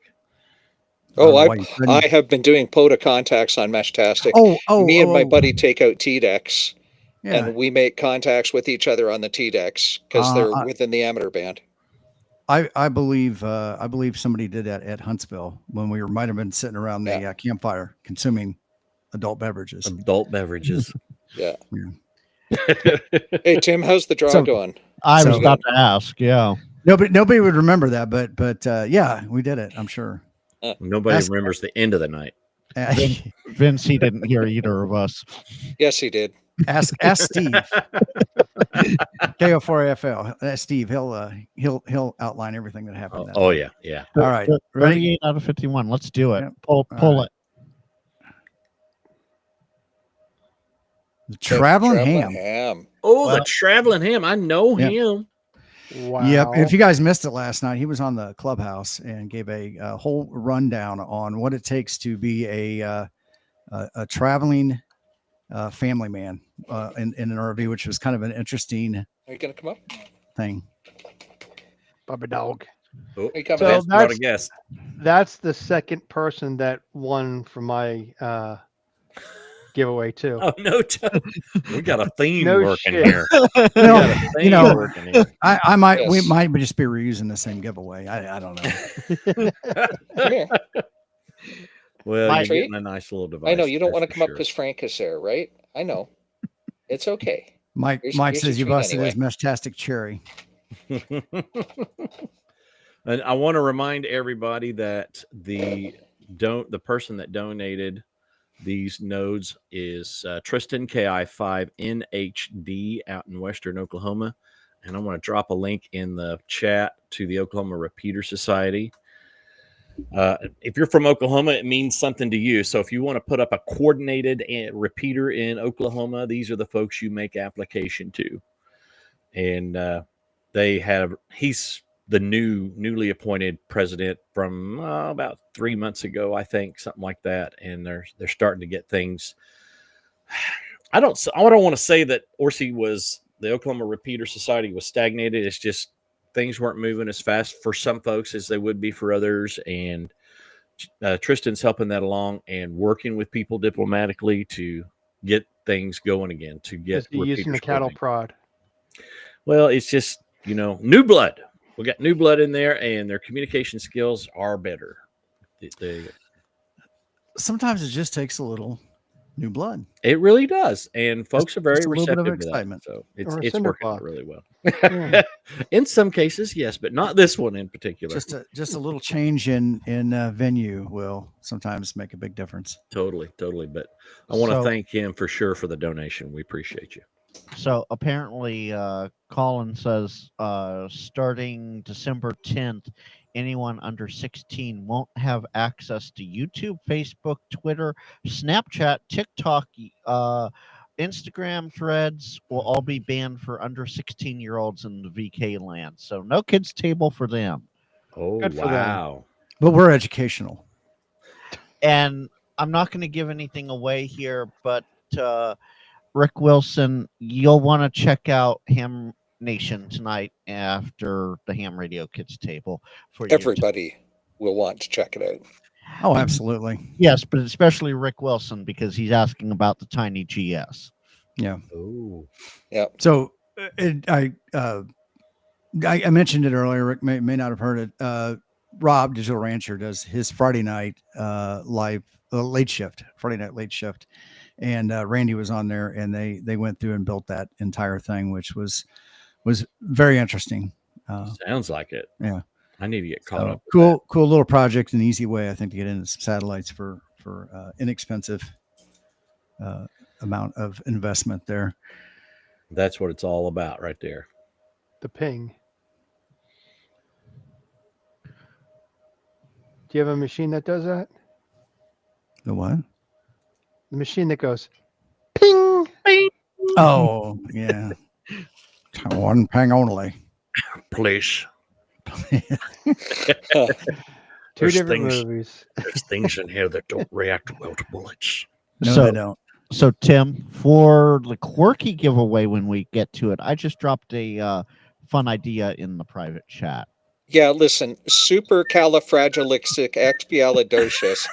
Oh, I have been doing POTA contacts on Meshtastic. Me and my buddy take out T-decks, and we make contacts with each other on the T-decks because they're within the amateur band. I believe somebody did that at Huntsville when we might have been sitting around the campfire consuming adult beverages. Yeah. Hey Tim, how's the draw going? I was about to ask. Yeah. Nobody would remember that, but yeah, we did it. I'm sure. Nobody remembers the end of the night. Vince, he didn't hear either of us. Yes, he did. Ask Steve. KO4AFL. Steve, he'll outline everything that happened. Oh yeah. All right, ready? 38 out of 51. Let's do it. Yep. Pull it. The traveling ham. Oh, the traveling ham. I know him. Wow. Yep. If you guys missed it last night, he was on the clubhouse and gave a whole rundown on what it takes to be a traveling family man in an RV, which was kind of an interesting. Are you gonna come up? Thing. Bubba dog. Oh, so not a guess. That's the second person that won from my giveaway too. Oh no, we got a theme working here. I might we might just be reusing the same giveaway. I don't know. Well, you're getting a nice little device. I know you don't want to come up because Frank is there, right? I know. It's okay. Mike says you busted his Meshtastic cherry. And I want to remind everybody that the person that donated these nodes is Tristan KI5NHD out in Western Oklahoma. And I want to drop a link in the chat to the Oklahoma Repeater Society. If you're from Oklahoma, it means something to you. So if you want to put up a coordinated repeater in Oklahoma, these are the folks you make application to. And he's the newly appointed president from about 3 months ago, I think, something like that. And they're starting to get things. I don't want to say that the Oklahoma Repeater Society was stagnated. It's just things weren't moving as fast for some folks as they would be for others. And Tristan's helping that along and working with people diplomatically to get things going again, to get using the cattle prod. Well, it's just, new blood. We got new blood in there and their communication skills are better. Sometimes it just takes a little new blood. It really does. And folks are very receptive to excitement. That. So it's working out really well. Yeah. In some cases, yes, but not this one in particular. Just a little change in venue will sometimes make a big difference. Totally. But I want to thank him for sure for the donation. We appreciate you. So apparently, Colin says starting December 10th, anyone under 16 won't have access to YouTube, Facebook, Twitter, Snapchat, TikTok, Instagram, Threads will all be banned for under 16-year-olds in the VK land. So no kids table for them. Oh, Good for wow. But we're educational. And I'm not going to give anything away here, but Rick Wilson, you'll want to check out Ham Nation tonight after the Ham Radio Kids table for everybody will want to check it out. Oh, absolutely. Yes, but especially Rick Wilson because he's asking about the Tiny GS. Yeah. Oh, yeah. So I mentioned it earlier. Rick may not have heard it. Rob, Digital Rancher, does his Friday night live late shift, Friday night late shift, and Randy was on there, and they went through and built that entire thing, which was very interesting. sounds like it. Yeah, I need to get caught up. with Cool little project, an easy way I think to get into some satellites for inexpensive amount of investment there. that. That's what it's all about, right there. The ping. Do you have a machine that does that? The what? The machine that goes ping. Oh yeah, one ping only. Please. Two different movies. There's things in here that don't react well to bullets. No, So- they don't. So, Tim, for the quirky giveaway when we get to it, I just dropped a fun idea in the private chat. Yeah, listen, supercalifragilisticexpialidocious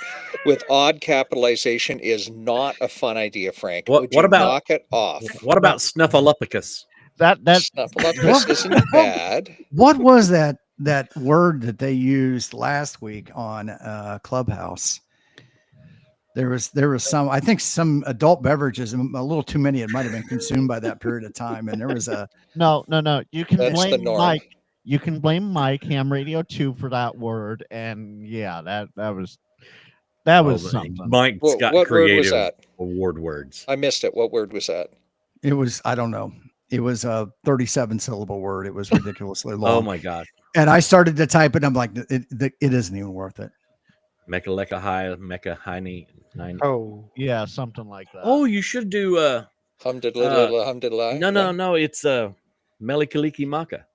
with odd capitalization is not a fun idea, Frank. What- Would what you about- knock it off? What about Snuffleupagus? That Snuffleupagus isn't bad. What was that word that they used last week on Clubhouse? There was some, I think some adult beverages, a little too many. It might have been consumed by that period of time. And there was a, no. You can That's the blame norm. Mike. You can blame Mike Ham Radio 2 for that word, and yeah, that was something. Mike's What got word was creative that? award words. I missed it. What word was that? it was, I don't know. It was a 37 syllable word. It was ridiculously long. Oh my God. And I started to type it. I'm like, it isn't even worth it. Mecha Leka High, Mecha Heine 9. Oh, Yeah, something like that. Oh, you should do Humdiddle. no, it's Melikaliki Maka.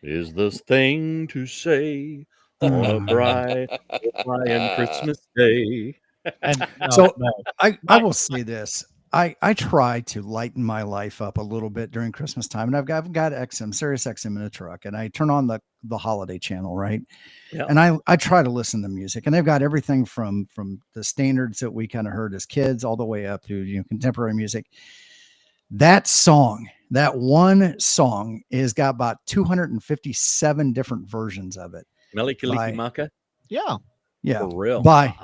Is this thing to say on a bright Hawaiian Christmas day? And So- I will say this. I try to lighten my life up a little bit during Christmas time, and I've got XM, Sirius XM in a truck, and I turn on the holiday channel, right? Yeah. And I try to listen to music, and they've got everything from the standards that we kind of heard as kids all the way up to contemporary music. That one song is got about 257 different versions of it. Melikaliki Right. Maka? yeah, Yeah, For real. By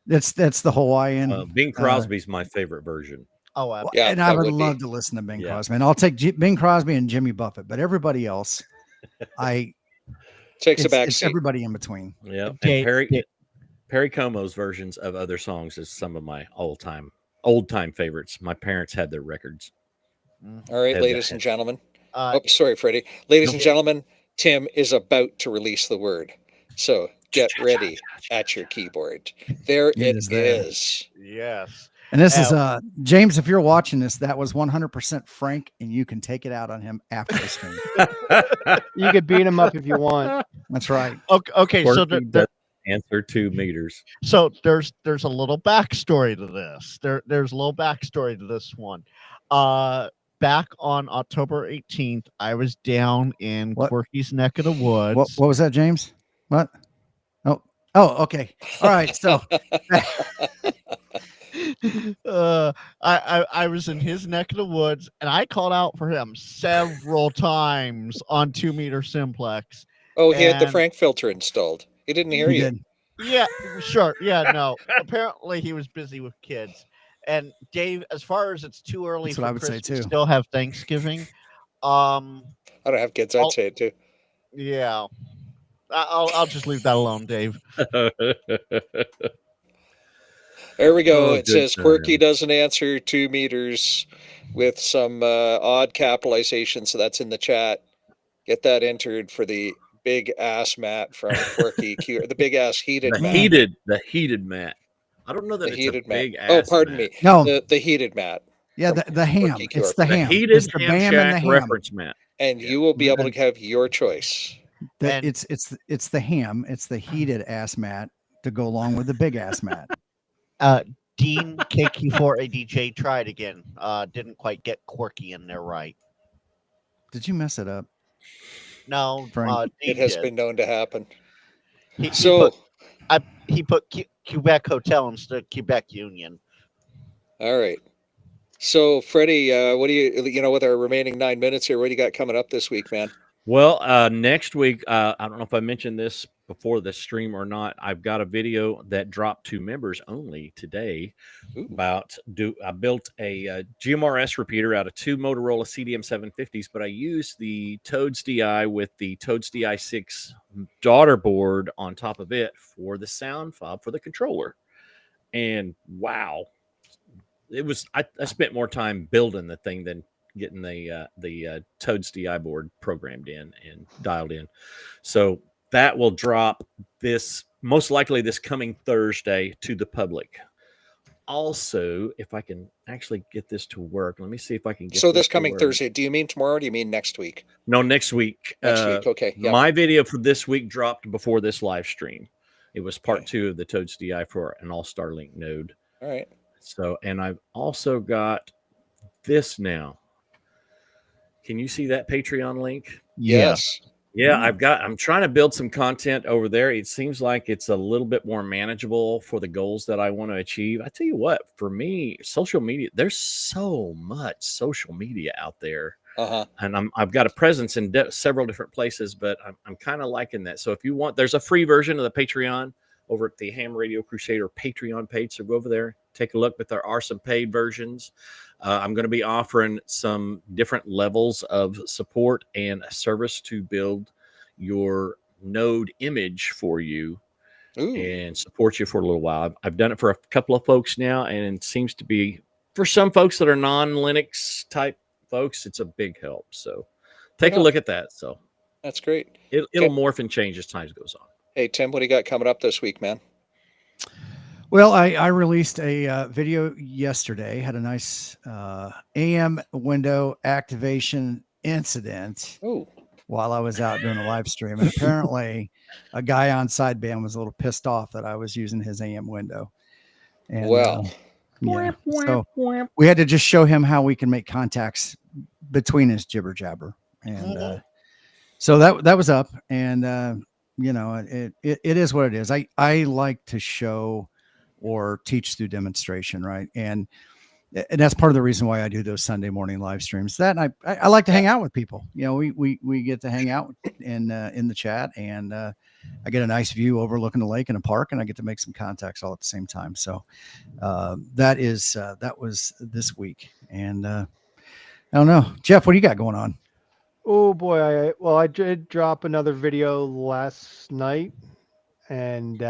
that's the Hawaiian. Bing Crosby's my favorite version. oh, Yeah, and I that would would be- love to listen to Bing Yeah. Crosby, and I'll take Bing Crosby and Jimmy Buffett, but everybody else, Takes a back it's seat. everybody in between. Yeah. And Dave- Perry Como's versions of other songs is some of my old time favorites. My parents had their records. All right, Head ladies to and head. gentlemen. uh, Oh, sorry, Freddie. Ladies No. and gentlemen, Tim is about to release the word. So get ready at your keyboard. There It it is there. is. yes. And this is James. If you're watching this, that was 100% Frank, and you can take it out on him after the stream. you could beat him up if you want. That's right. Okay. So Quirky doesn't answer 2 meters. there's a little backstory to this. There's a little backstory to this one. Back on October 18th, I was down in What? Quirky's neck of the woods. What was that, James? What? Oh, okay. All right. So I was in his neck of the woods, and I called out for him several times on 2 meter simplex. Oh, he had the And- Frank filter installed. He didn't hear he you. did. Yeah, sure. Yeah, no. Apparently, he was busy with kids. And Dave, as far as it's too early That's for what I would say, Christmas, too. still have Thanksgiving. I don't have kids. I'd I'll- say it too. Yeah, I'll just leave that alone, Dave. There we go. Oh, It good says Quirky times. doesn't answer 2 meters with some odd capitalization. So that's in the chat. Get that entered for the big ass mat from Quirky. The big ass heated mat. The heated mat. I don't know that The it's heated a mat. big Oh, ass pardon mat. me. No, The heated mat. yeah, the ham. Quirky It's the QR. The ham. heated It's the Ham bam and the Shack ham. reference mat. And Yeah. you will be able to have your choice. And- It's the ham. It's the heated ass mat to go along with the big ass mat. Dean KQ4ADJ, try it again. Didn't quite get quirky in there right. Did you mess it up? No, Frank? Dean It has did. been known to happen. He So, put Quebec Hotel instead of Quebec Union. all right. So, Freddie, what do you with our remaining 9 minutes here, what do you got coming up this week, man? Well, next week, I don't know if I mentioned this before the stream or not. I've got a video that dropped to members only today. Ooh. I built a GMRS repeater out of 2 Motorola CDM 750s, but I used the Toads DI with the Toads DI6 daughter board on top of it for the sound fob for the controller. And wow, it was I spent more time building the thing than getting the Toads DI board programmed in and dialed in. So that will drop most likely this coming Thursday to the public. Also, if I can actually get this to work, let me see if I can get so this coming Thursday. Do you mean tomorrow or do you mean next week? No, next week. Next week, okay. Yep. My video for this week dropped before this live stream. It was part 2 of the Toads DI for an all-star link node. All right. So, and I've also got this now. Can you see that Patreon link? Yes. Yeah, I'm trying to build some content over there. It seems like it's a little bit more manageable for the goals that I want to achieve. I tell you what, for me, social media, there's so much social media out there. And I've got a presence in several different places, but I'm kind of liking that. So if you want, there's a free version of the Patreon over at the Ham Radio Crusader Patreon page. So go over there, take a look, but there are some paid versions. I'm going to be offering some different levels of support and a service to build your node image for you. Ooh. And support you for a little while. I've done it for a couple of folks now, and it seems to be, for some folks that are non-Linux type folks, it's a big help. So take a look at that. So that's great. It'll morph and change as time goes on. Hey, Tim, what do you got coming up this week, man? Well, I released a video yesterday, had a nice AM window activation incident while I was out doing a live stream. And apparently a guy on sideband was a little pissed off that I was using his AM window. And, yeah. So we had to just show him how we can make contacts between his jibber jabber. And so that was up. And, it is what it is. I like to show or teach through demonstration, right? And that's part of the reason why I do those Sunday morning live streams. That and I like to hang out with people. We get to hang out in the chat, and I get a nice view overlooking the lake in a park, and I get to make some contacts all at the same time. So that was this week, and I don't know, Jeff, what do you got going on? Oh boy, I did drop another video last night, and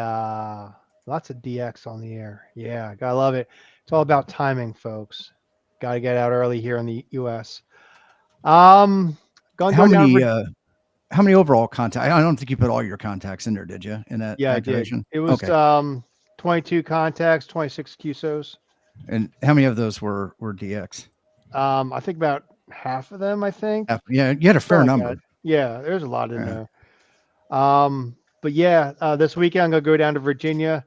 lots of DX on the air. Yeah, gotta love it. It's all about timing, folks. Got to get out early here in the U.S. How many overall contacts? I don't think you put all your contacts in there, did you? In that activation? I did. It was 22 contacts, 26 QSOs. And how many of those were DX? I think about half of them. I think. Yeah, you had a fair number. Yeah, there's a lot in there. But yeah, this weekend I'm gonna go down to Virginia.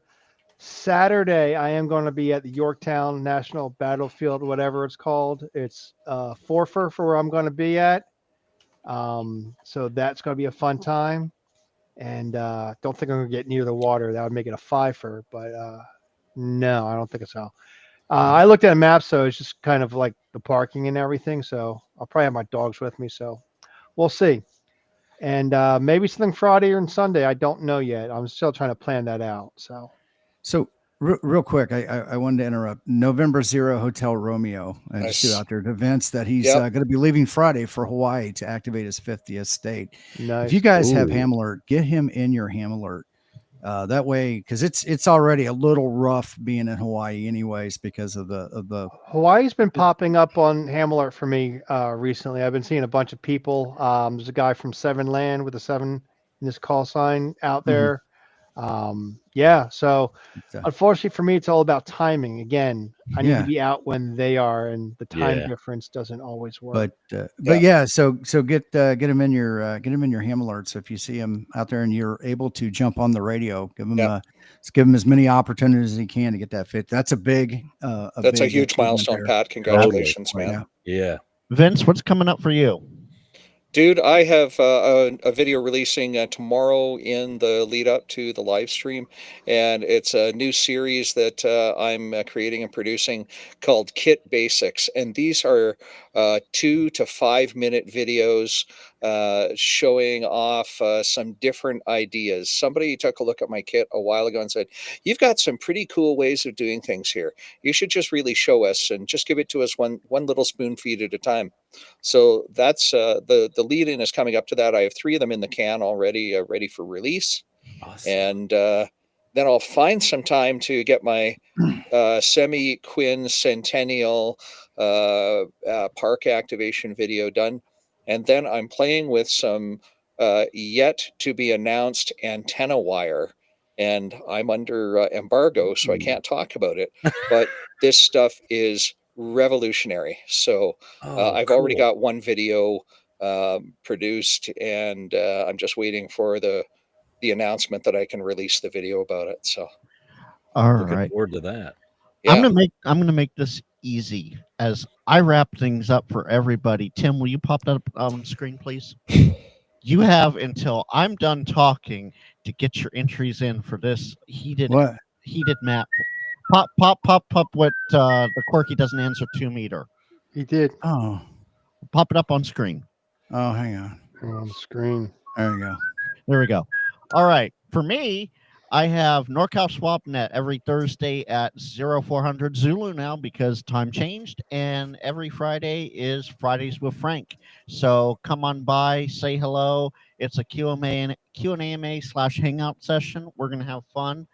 Saturday I am going to be at the Yorktown National Battlefield, whatever it's called. It's Forfar for where I'm going to be at. So that's going to be a fun time. And don't think I'm going to get near the water. That would make it a fifer, but no, I don't think so. I looked at a map, so it's just kind of like the parking and everything. So I'll probably have my dogs with me. So we'll see. And maybe something Friday or Sunday. I don't know yet. I'm still trying to plan that out. So real quick, I wanted to interrupt. November 0 Hotel Romeo. I just threw out there at events that he's going to be leaving Friday for Hawaii to activate his 50th state. Nice. If you guys have Ham Alert, get him in your Ham Alert. That way, because it's already a little rough being in Hawaii anyways because of the Hawaii's been popping up on Ham Alert for me recently. I've been seeing a bunch of people. There's a guy from Seven Land with a 7 in his call sign out there. Yeah. So It's, unfortunately for me, it's all about timing. Again, I need Yeah. to be out when they are, and the time Yeah. difference doesn't always work. but yeah, so get him in your ham alerts. So if you see him out there and you're able to jump on the radio, give him as many opportunities as he can to get that fit. That's a big That's a huge milestone, there. Pat. Congratulations, man. Yeah. Vince, what's coming up for you? Dude, I have a video releasing tomorrow in the lead up to the live stream, and it's a new series that I'm creating and producing called Kit Basics, and these are 2 to 5 minute videos showing off some different ideas. Somebody took a look at my kit a while ago and said, "You've got some pretty cool ways of doing things here. You should just really show us and just give it to us one little spoon feed at a time." So that's the lead in is coming up to that. I have 3 of them in the can already, ready for release. Awesome. And then I'll find some time to get my semi-quincentennial park activation video done. And then I'm playing with some yet to be announced antenna wire. And I'm under embargo, so I can't talk about it. But this stuff is revolutionary. So I've already got one video produced, and I'm just waiting for the announcement that I can release the video about it. So Looking forward to that. I'm gonna make this easy as I wrap things up for everybody. Tim, will you pop that up on screen, please? You have until I'm done talking to get your entries in for this heated map. Pop what the Quirky doesn't answer 2 meter. He did. Oh, pop it up on screen. Oh, hang on. On screen. There we go. There we go. All right. For me, I have NorCal SwapNet every Thursday at 0400 Zulu now because time changed, and every Friday is Fridays with Frank. So come on by, say hello. It's a Q&A/hangout session. We're going to have fun,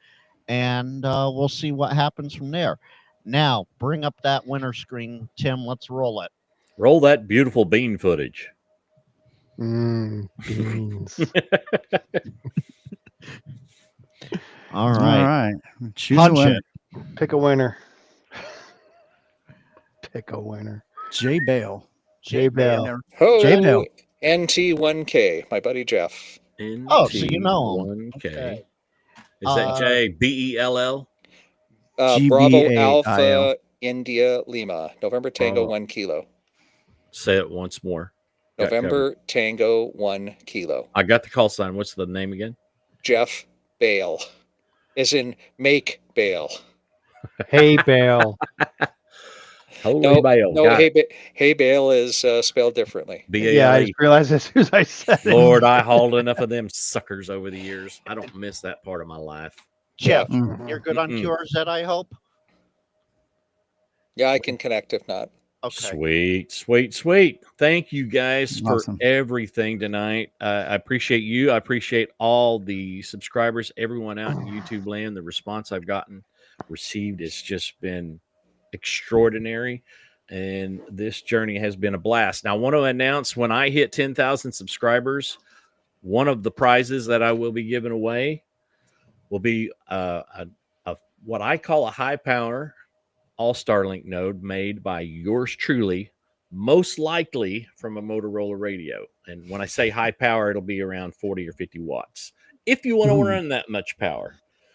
and we'll see what happens from there. Now, bring up that winter screen, Tim. Let's roll it. Roll that beautiful bean footage. Beans. All right. Choose a winner. Pick a winner. Pick a winner. J Bale. J Bale. Oh, J Bale. NT1K, my buddy Jeff. Oh, so you know him. NT1K. Okay. Is that JBELL? Bravo Alpha India Lima. November Tango 1 Kilo. Say it once more. November Tango 1 Kilo. I got the call sign. What's the name again? Jeff Bale. As in make bail. Hey Bale. Holy Bale. No, hey Bale is spelled differently. B-A-L-E. Yeah, I just realized as soon as I said it. Lord, I hauled enough of them suckers over the years. I don't miss that part of my life. Jeff, Mm. you're good on QRZ, I hope? Yeah, I can connect if not. Okay. Sweet. Thank you guys Awesome. for everything tonight. I appreciate you. I appreciate all the subscribers, everyone out in YouTube land. The response I've received has just been extraordinary. And this journey has been a blast. Now, I want to announce when I hit 10,000 subscribers, one of the prizes that I will be giving away will be what I call a high power All-Starlink node made by yours truly, most likely from a Motorola radio. And when I say high power, it'll be around 40 or 50 watts. If you want to run that much power,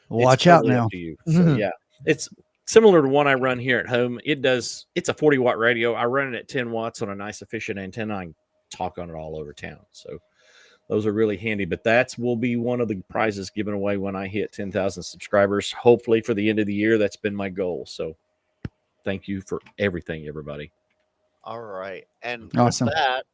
Watch out now. up to you. So yeah, it's similar to one I run here at home. It's a 40 watt radio. I run it at 10 watts on a nice efficient antenna. I can talk on it all over town. So those are really handy, but will be one of the prizes given away when I hit 10,000 subscribers. Hopefully for the end of the year, that's been my goal. So thank you for everything, everybody. All right. And Awesome. with that,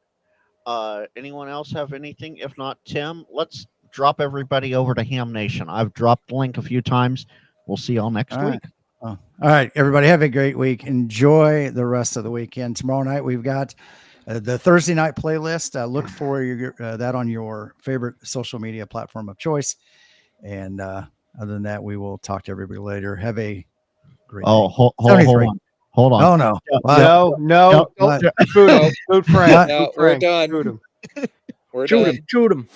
anyone else have anything? If not, Tim, let's drop everybody over to Ham Nation. I've dropped the link a few times. We'll see y'all next week. All right, everybody, have a great week. Enjoy the rest of the weekend. Tomorrow night, we've got the Thursday night playlist. Look for that on your favorite social media platform of choice. And other than that, we will talk to everybody later. Have a great day. Hold on. Oh, no. No. Food Frank. No, we're done. Food him. We're done. Shoot him.